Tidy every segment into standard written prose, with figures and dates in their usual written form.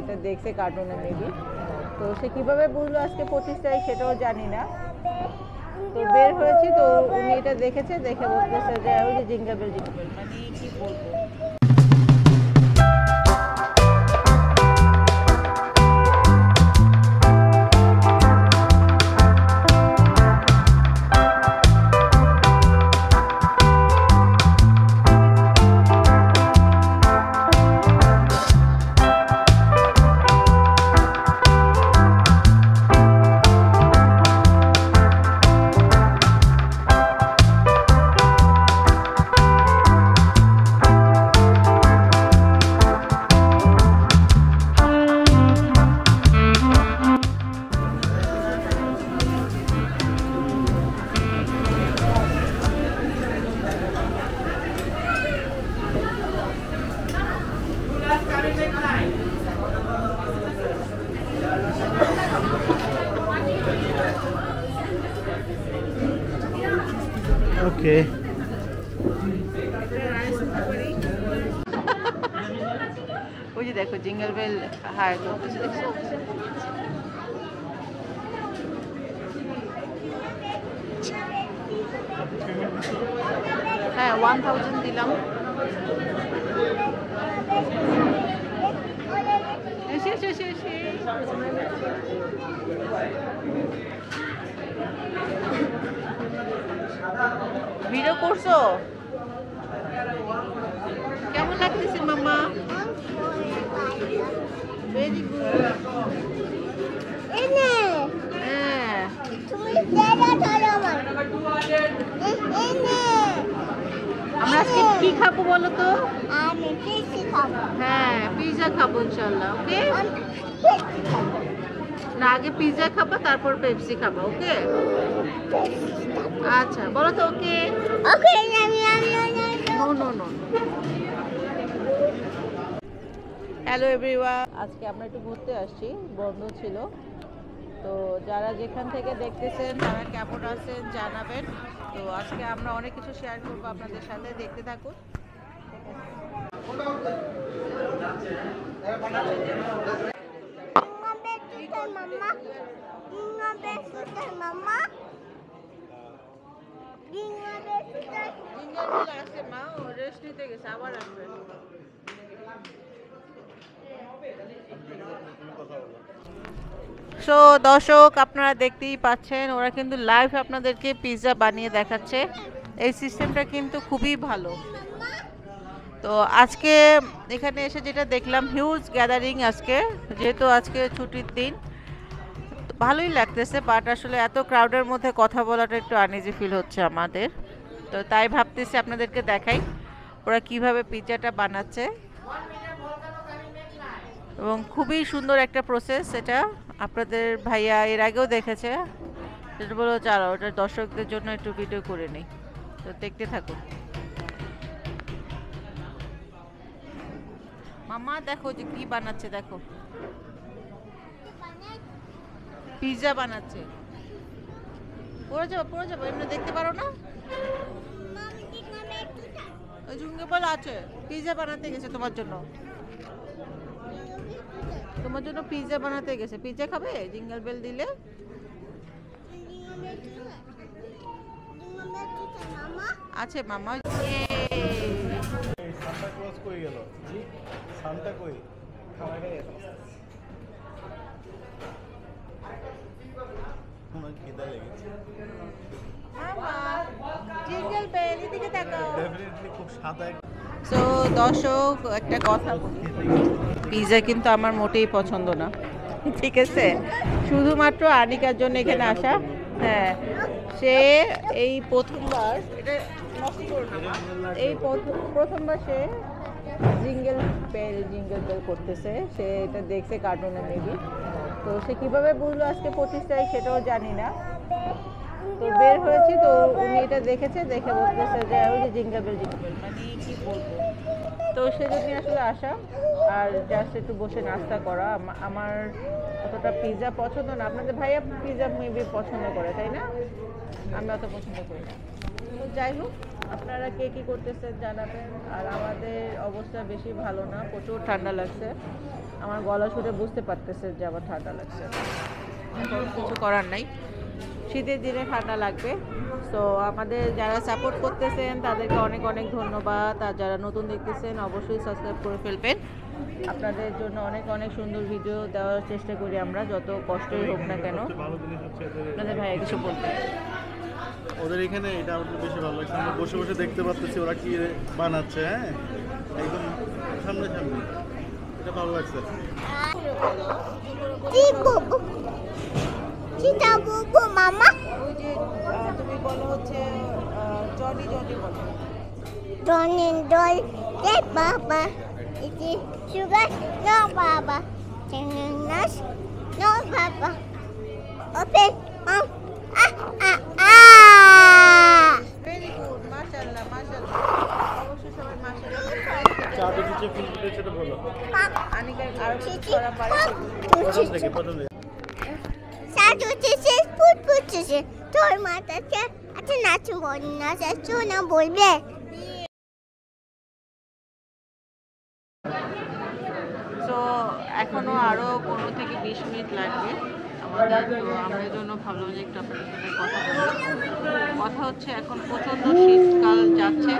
এটা দেখছে কার্টুনে মেবি। তো সে কিভাবে বুঝলো আজকে 25 তারিখ সেটাও জানি না। তো বের হয়েছি, তো উনি এটা দেখেছে, দেখে বলতেছে যে ওই যে জিঙ্গল বেল মানে কি বলবো। Okay. ওই যে দেখো জিঙ্গল বেল হায়ার করতেছে, দেখছো? হ্যাঁ 1000 দিলাম। ভিডিও করছো? কেমন লাগতেছে মাম্মা? Very good. আমরা আজকে কি খাবো বলো তো? হ্যাঁ পিৎজা খাবো ইনশাআল্লাহ। ওকে, না আগে পিৎজা খাবো তারপর পেপসি খাবো। ওকে আচ্ছা বলো তো। Okay okay. No no no. Hello everyone, আজকে আমরা একটু ঘুরতে আসছি, বন্ধ ছিল। তো যারা যেখান থেকে দেখতেছেন তারা কেমন আছেন জানাবেন। তো আজকে আমরা অনেক কিছু শেয়ার করবো আপনাদের সাথে, দেখতে থাকুন। সো দর্শক আপনারা দেখতেই পাচ্ছেন, ওরা কিন্তু লাইভ আপনাদেরকে পিৎজা বানিয়ে দেখাচ্ছে। এই সিস্টেমটা কিন্তু খুবই ভালো। তো আজকে এখানে এসে যেটা দেখলাম, হিউজ গ্যাদারিং আজকে, যেহেতু আজকে ছুটির দিন, ভালোই লাগতেছে। বাট আসলে এত ক্রাউডের মধ্যে কথা বলাটা একটু আনইজি ফিল হচ্ছে আমাদের। তো তাই ভাবতেছি আপনাদেরকে দেখাই ওরা কিভাবে পিৎজাটা বানাচ্ছে, এবং খুবই সুন্দর একটা প্রসেস। এটা আপনাদের ভাইয়া এর আগেও দেখেছে, সেটা বলো চালো ওটা দর্শকদের জন্য একটু ভিডিও করে নেই। তো দেখতে থাকুন। মামা দেখো যে কি বানাচ্ছে, দেখো পিৎজা বানাচ্ছে। পড়ে যাবো এমনি দেখতে পারো না? ওই জুঙ্গে বল আছে, পিৎজা বানাতে গেছে তোমার জন্য পিৎজা বানাতে গেছে। পিৎজা খাবে? জিঙ্গল বেল দিলে আছে মামা। সান্তা ক্লজ কই গেল? সান্তা কই? আমার খিদা লেগেছে। জিঙ্গল বেল এদিকে তাকাও। ডেফিনেটলি খুব সাদা। সো দর্শক একটা কথা বলি, পিৎজা কিন্তু আমার মোটেই পছন্দ না, ঠিক আছে? শুধুমাত্র আনিকার জন্য এখানে আসা। হ্যাঁ, সে এই প্রথমবার এটা এই প্রথমবার সে জিঙ্গল বেল করতেছে। সে এটা দেখছে কার্টুনে মেবি। তো সে কিভাবে বুঝলো আজকে 25 তারিখ সেটাও জানি না। তো বের হয়েছি, তো উনি এটা দেখেছে, দেখে বলতেছে যে ওই যে জিঙ্গল বেল মানে কি বলবো। তো সেজন্য আসলে আসা, আর জাস্ট একটু বসে নাস্তা করা। আমার অতটা পিৎজা পছন্দ না। আপনাদের ভাইয়া পিৎজা মেবি পছন্দ করে, তাই না? আমি অত পছন্দ করি না। তো যাই হোক, আপনারা কে কী করতেছেন জানাবেন। আর আমাদের অবস্থা বেশি ভালো না, প্রচুর ঠান্ডা লাগছে। আমার গলা শুনে বুঝতে পারতেছে যে আমার ঠান্ডা লাগছে। এখন কিছু করার নাই, শীতের দিনে ঠান্ডা লাগবে। তো আমাদের যারা সাপোর্ট করতেছেন তাদেরকে অনেক অনেক ধন্যবাদ, আর যারা নতুন দেখতেছেন অবশ্যই সাবস্ক্রাইব করে ফেলবেন। আপনাদের জন্য অনেক অনেক সুন্দর ভিডিও দেওয়ার চেষ্টা করি আমরা, যত কষ্টই হোক না কেন। সবচেয়ে ভালো জিনিস হচ্ছে আপনাদের ভাইয়া কিছু বলতে। ওদের এখানে এটা আমাদের বেশি ভালো লাগছে, আমরা বসে বসে দেখতে পাচ্ছি ওরা কি বানাচ্ছে। হ্যাঁ, একদম সামনে সামনে, এটা ভালো লাগছে। মামা ওই যে তুমি বলো হচ্ছে জনি জনি বলো। Donin dol de baba. Iti sugar no baba. Tengas no baba. Open. Very good, মাশাআল্লাহ মাশাআল্লাহ, অবশ্যই সবাই মাশাআল্লাহ। চা দিচ্ছে ফুল ফুটেছে, এটা বলো। আনিকা আর ছড়া পারে। প্রথম থেকে প্রথম থেকে। Satu sisi put put sisi. Toy mata se. Ati nachu bolna se chuna bolbe. তো এখনো আরো 15 থেকে 20 মিনিট লাগবে আমাদের। তো আমরা এই জন্য ভাবলাম যে একটু আপনাদের সাথে কথা বলি। কথা হচ্ছে এখন প্রচণ্ড শীতকাল যাচ্ছে,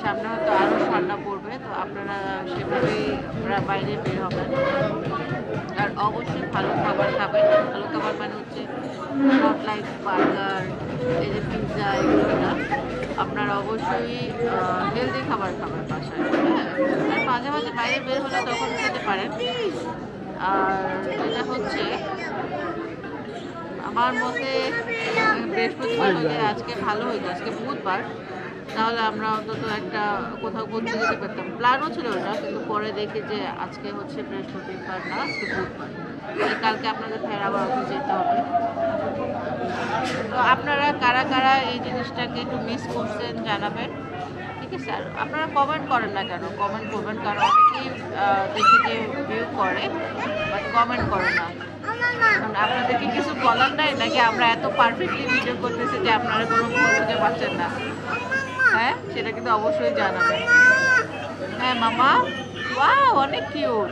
সামনে হয়তো আরও ঠান্ডা পড়বে। তো আপনারা সেভাবেই বাইরে বের হবেন, আর অবশ্যই ভালো খাবার খাবেন। ভালো খাবার মানে হচ্ছে নট লাইক বার্গার, এই যে পিৎজা, এগুলো না। আপনারা অবশ্যই হেলদি খাবার খাবেন বাসায়। হ্যাঁ, আর মাঝে মাঝে বাইরে বের হলে তখন খেতে পারেন। আর যেটা হচ্ছে আমার মতে বৃহস্পতিবার হলে আজকে ভালো হইতো, আজকে বুধবার, তাহলে আমরা অন্তত একটা কোথাও ঘুরতে যেতে পারতাম। প্ল্যানও ছিল ওটা, কিন্তু পরে দেখি যে আজকে হচ্ছে বৃহস্পতিবার না, আজকে বুধবার, কালকে আপনাদের ফের আবার অফিস যেতে হবে। তো আপনারা কারা কারা এই জিনিসটাকে একটু মিস করছেন জানাবেন, ঠিক আছে? আর আপনারা কমেন্ট করেন না কেন? কমেন্ট করবেন, কারণ অনেকেই দেখি যে ভিউ করে বাট কমেন্ট করে না। কারণ আপনাদের কি কিছু বলার নাই নাকি আমরা এত পারফেক্টলি ভিডিও করতেছি যে আপনারা কোনো ভুল বুঝে পাচ্ছেন না? হ্যাঁ, সেটা কিন্তু অবশ্যই জানাবেন। হ্যাঁ মামা, ওয়াও অনেক কিউট।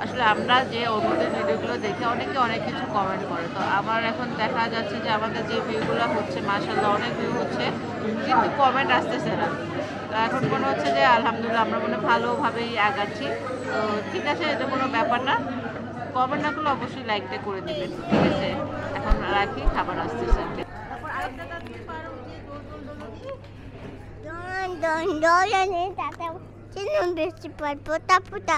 আসলে আমরা যে অন্যদের ভিডিওগুলো দেখে অনেকে অনেক কিছু কমেন্ট করে, তো আমার এখন দেখা যাচ্ছে যে আমাদের যে ভিউগুলো হচ্ছে মাশাআল্লাহ অনেক ভিউ হচ্ছে, কিন্তু কমেন্ট আসতেছে না। তো এখন মনে হচ্ছে যে আলহামদুলিল্লাহ আমরা মনে ভালোভাবেই আগাচ্ছি। তো ঠিক আছে, এটা কোনো ব্যাপার না। কমেন্ট না করলে অবশ্যই লাইকটা করে দেবেন, ঠিক আছে? এখন রাখি, খাবার আসতেছে। Don ni tata. Sino besi pal puta puta.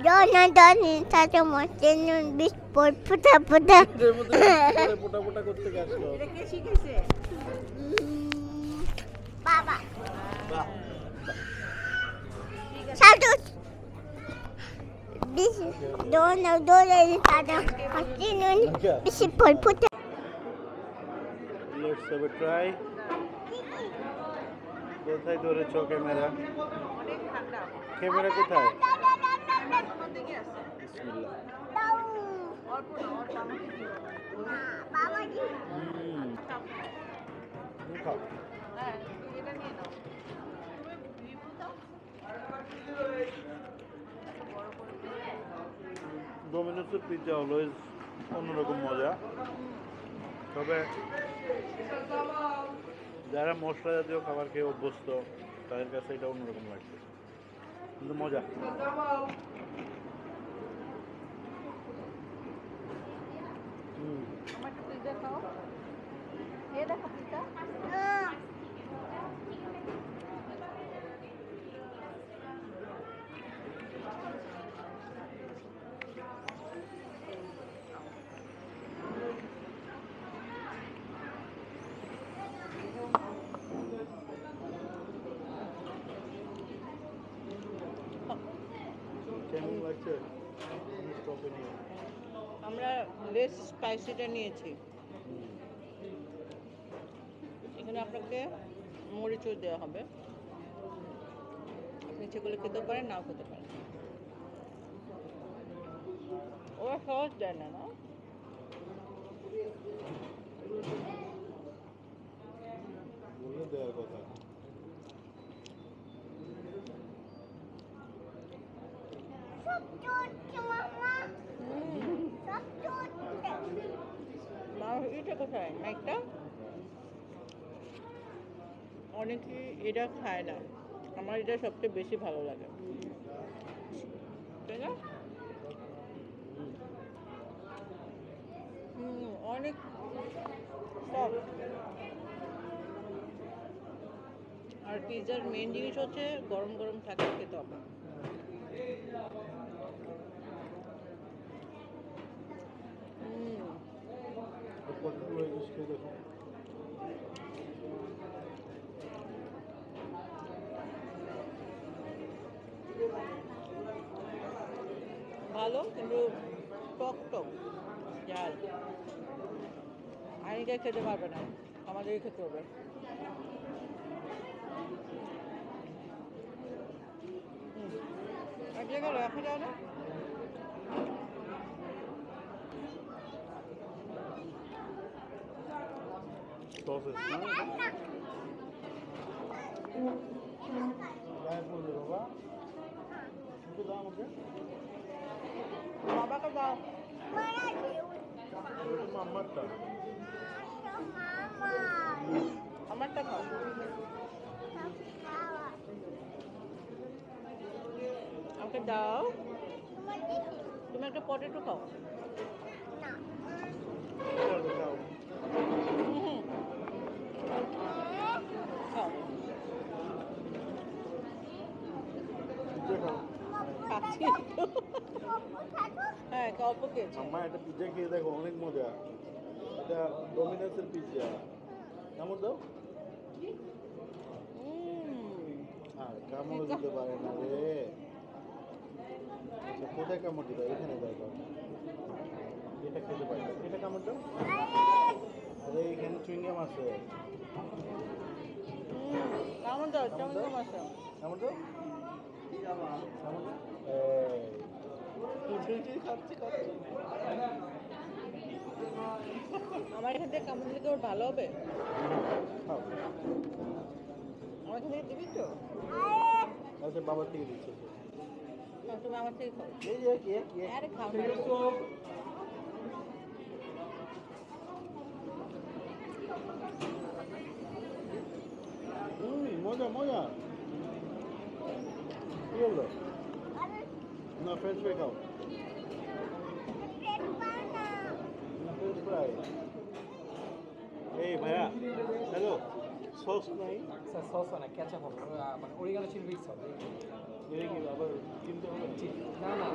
Don ni tata mo sino besi pal puta puta. এর মধ্যে পোটা পোটা করতে গেছিল। এটা কে শিখাইছে? Baba. বাহ, Satu. Besi don ni tata. Sino besi pal puta. Let's have a try. কোথায় ধরেছো camera? অনেক ঠান্ডা। ক্যামেরা কোথায়? কোন দিকে আছে? বিসমিল্লাহ। অল্প না, অল্প আমাকে দিও। Baba ji. তুমি খাও। হ্যাঁ, তুমি এটা নিয়ে নাও। তুমি রিভিউ দাও। ডোমিনোসের পিৎজা অলওয়েজ অন্যরকম মজা, তবে যারা মশলা জাতীয় খাবার খেয়ে অভ্যস্ত তাদের কাছে এটা অন্যরকম লাগছে, কিন্তু মজা। আমার একটু পিৎজা খাও। এ দেখো পিৎজা। কেমন লাগছে? স্টপে নিয়ে আমরা লেস স্পাইসিটা নিয়েছি। এখানে আপনাকে মরিচও দেওয়া হবে, আপনি ইচ্ছে করলে খেতে পারেন, নাও খেতে পারেন। ওরা সহজ দেয় না, না? বললে দেওয়ার কথা। এটা কোথায় মাইকটা? অনেকে এটা খায় না, আমার এটা সবচেয়ে বেশি ভালো লাগে, তাই না? অনেক সফট। আর পিৎজার মেন জিনিস হচ্ছে গরম গরম থাকলে খেতে হবে। ভালো, কিন্তু টক টক ঝাল। আনিকা খেতে পারবে না, আমাদেরই খেতে হবে। এক জায়গায় রাখা যায় না? সসেস না গায়ে পড়বে বাবা, একটু দাও আমাকে। বাবাকে দাও। এটা তো আমারটা। আমারটা খাও। আমাকে দাও। তুমি একটা পটেটো খাও। খাও। খাও। পিজ্জা খাও। খাচ্ছি তো। হ্যাঁ, অল্প খেয়েছি। আম্মা এটা পিজ্জা খেয়ে দেখো, অনেক মজা। এটা ডোমিনোসের পিজ্জা। কামড় দাও। আর কামড় দিতে পারে না রে। আচ্ছা, কোথায় কামড় দিতে? এখানে দাও দাও। এটা খেতে পারে, এটা কামড় দাও। আরে এখানে চুইংগাম আছে। কেমন দাও? কেমন দাও মাছ? কামড় দাও। কামড় দাও। খাচ্ছি খাচ্ছি। আমার এখান থেকে কেমন দিলে ওর ভালো হবে? খাও। আমার এখান থেকে দিবি তো? আচ্ছা, বাবার থেকে দিচ্ছে। তুমি আমার থেকে খাও। এই যে কি কি আরে খাও না। মজা মজা। কি হলো? না, ফ্রেঞ্চ ফ্রাই খাও। না, ফ্রেঞ্চ ফ্রাই। এই ভাইয়া, হ্যালো, সস নাই? স্যার সস না, ক্যাচাপ হবে, মানে অরিগানো চিলি ফ্লেক্স হবে। এটা কি আবার কিনতে হবে? না না,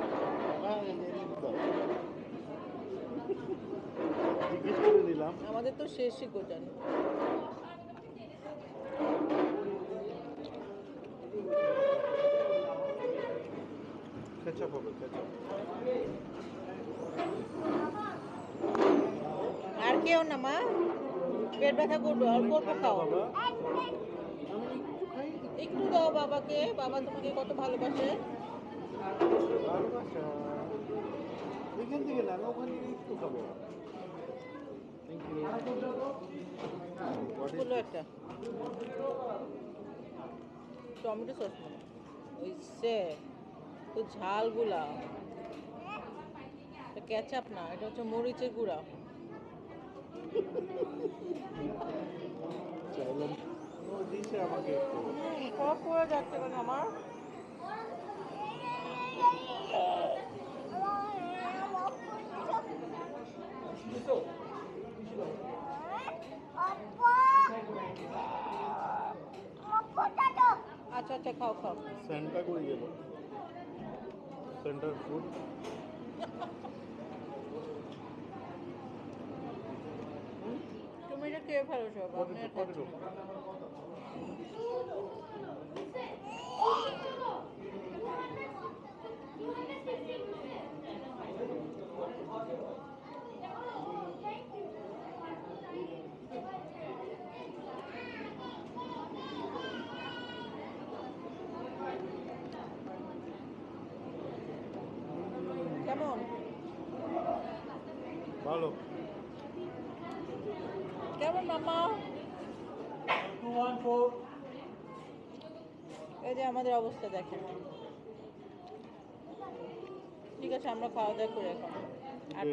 জিজ্ঞেস করে দিলাম। আমাদের তো শেষই গোটান। কেচাপ হবে, কেচাপ। আর কেউ না মা, পেট ব্যথা করবে, অল্প অল্প খাও। বাবা, আমি একটু খাই। একটু দাও বাবাকে, বাবা তোমাকে কত ভালোবাসে। ভালোবাসা। এখান থেকে না, আমি ওখান থেকে একটু খাবো। Thank you. হলো একটা টমেটো সস মনে হয়। ওই সে তো ঝালগুলা, এটা ক্যাচাপ না, এটা হচ্ছে মরিচের গুঁড়া। চাইলাম ও দিছে আমাকে একটু। সব পড়ে যাচ্ছে কেন আমার? আচ্ছা আচ্ছা, খাও খাও। সেন্টার করে গেল, সেন্টার ফুড। তুমি এটা খেয়ে ফেলো সব, আপনি আর খাচ্ছেন না। কেমন? ভালো। কেমন মামা? এই যে আমাদের অবস্থা দেখেন। ঠিক আছে, আমরা খাওয়া দাওয়া করে এখন। আর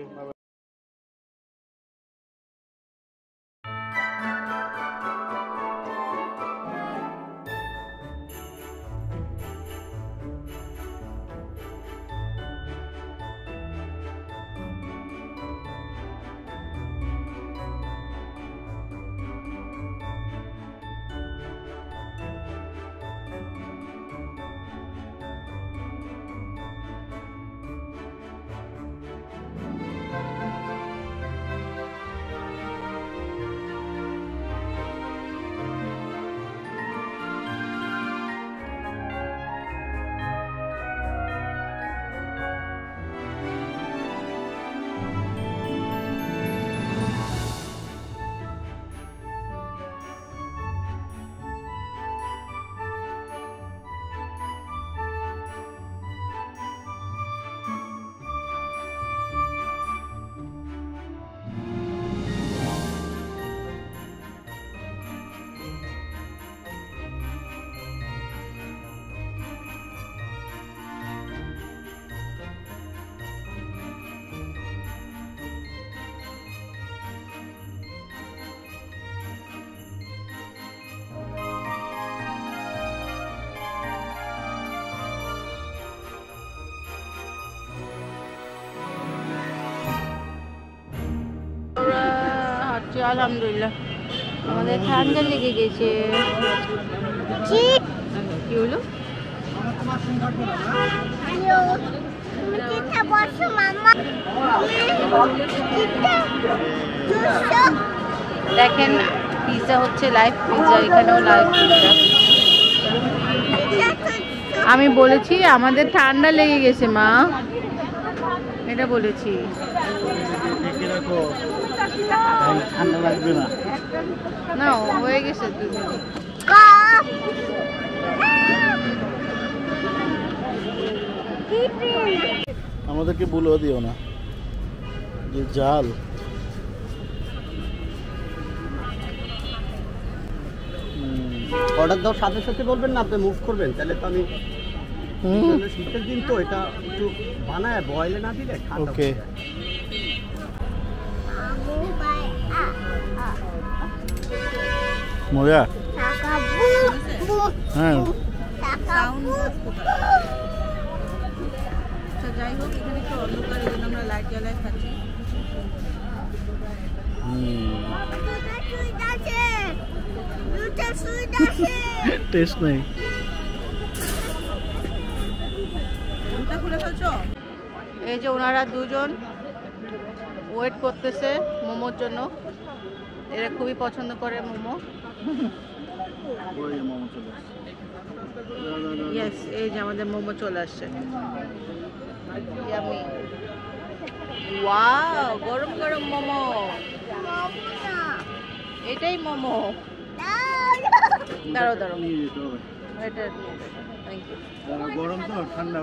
হাঁটছি, আলহামদুলিল্লাহ। আমাদের ঠান্ডা লেগে গেছে। ঠিক কি হলো? তুমি চিন্তা বসো মামা। দেখেন পিৎজা হচ্ছে লাইভ পিৎজা, এখানেও লাইভ পিৎজা। আমি বলেছি আমাদের ঠান্ডা লেগে গেছে মা, এটা বলেছি। ঢেকে রাখো, ঠান্ডা লাগবে না। না হয়ে গেছে 2 মিনিট। আমাদেরকে বলেও দিও না যে জাল। অর্ডার দেওয়ার সাথে সাথে বলবেন না, আপনি মুভ করবেন, তাহলে তো আমি শীতের দিন তো এটা একটু বানায় বয়েলে না দিলে ঠান্ডা ওকে। হয়ে যায়। মজা। হ্যাঁ আচ্ছা যাই হোক, এখানে একটু অন্ধকার, এই জন্য আমরা লাইট জ্বালায় খাচ্ছি। টেস্ট নেই। খুলে ফেলছো? এই যে ওনারা দুজন ওয়েট করতেছে মোমোর জন্য। এরা খুবই পছন্দ করে মোমো। ইয়েস, এই যে আমাদের মোমো চলে আসছে। ইয়ামি। ওয়াও, গরম গরম মোমো। এটাই মোমো। দাঁড়াও দাঁড়াও, এটা থ্যাংক ইউ। গরম তো ঠান্ডা।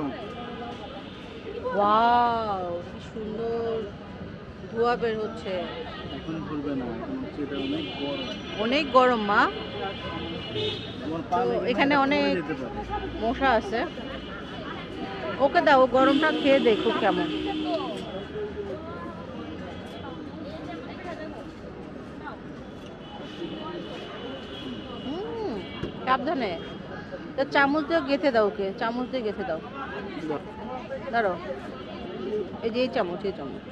ওয়াও, কি সুন্দর ধোঁয়া বের হচ্ছে। এখন ভুলবে না, এখন হচ্ছে এটা অনেক গরম। অনেক গরম মা। তোমার পা তো লেগে এখানে পড়ে অনেক যেতে পারে। মশা আছে। ওকে দাও, ও গরমটা খেয়ে দেখো কেমন। সাবধানে, তো চামচ দিয়ে গেঁথে দাও, ওকে চামচ দিয়ে গেঁথে দাও। দাঁড়াও, এই যে এই চামচ, এই চামচ।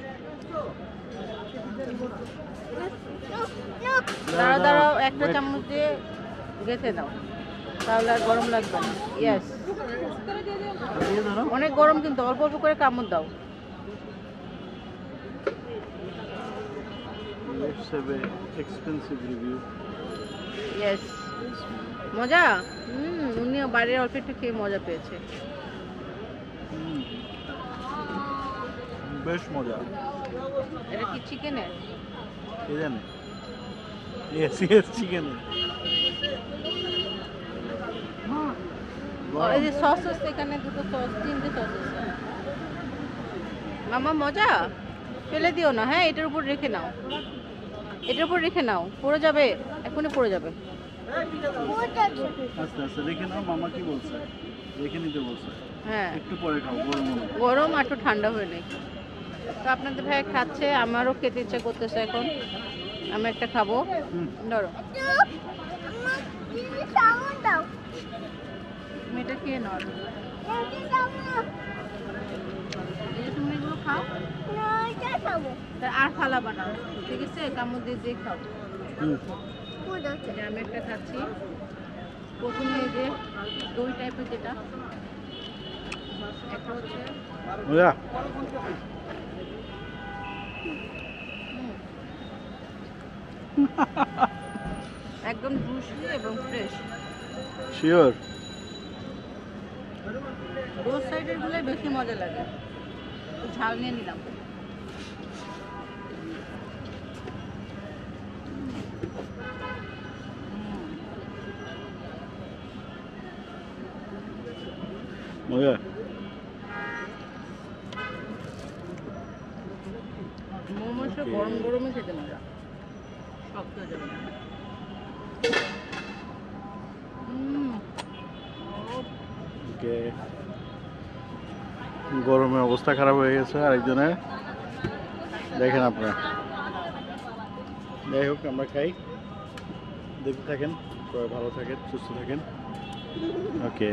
দাঁড়াও দাঁড়াও, একটা চামচ দিয়ে গেঁথে দাও, তাহলে আর গরম লাগবে না। ইয়েস, অনেক গরম কিন্তু, অল্প অল্প করে কামড় দাও। Let's have a expensive review. Yes, মজা। উনিও বাইরের অল্প একটু খেয়ে মজা পেয়েছে। বেশ মজা। এটা কি চিকেনের? কে জানে? Yes yes, chicken. এই যে সস আছে এখানে, দুটো সস, 3টে সস আছে। মামা মজা, ফেলে দিও না। হ্যাঁ, এটার উপর রেখে নাও, এটার উপর রেখে নাও, পড়ে যাবে, এখনই পড়ে যাবে। আস্তে আস্তে রেখে নাও। মামা কি বলছে? রেখে নিতে বলছে। হ্যাঁ একটু পরে খাও, গরম হবে। গরম আর একটু ঠান্ডা হয়ে নেই। তো আপনাদের ভাই খাচ্ছে, আমারও খেতে ইচ্ছা করতেছে এখন। আমি একটা খাবো। ধরো আমার দিদি সামন দাও। তুমি এটা খেয়ে নাও। দিদি সামন। এই যে তুমি এগুলো খাও, না, এটা খাবো। তা আর ফালা বানাও, ঠিক আছে? কামড় দিয়ে দিয়ে খাও। ফুড আছে। এই যে আমি একটা খাচ্ছি। প্রথমে এই যে দই টাইপের যেটা, একটা হচ্ছে মজা। একদম জুসি এবং ফ্রেশ। শিওর। রোড সাইডের গুলো বেশি মজা লাগে। একটু ঝাল নিয়ে নিলাম। মজা। মোমোসটা গরম গরমই খেতে মজা, শক্ত হয়ে যাবে না। ওকে, গরমে অবস্থা খারাপ হয়ে গেছে আরেকজনের, দেখেন আপনারা। যাই হোক, আমরা খাই, দেখতে থাকেন, সবাই ভালো থাকেন, সুস্থ থাকেন। ওকে।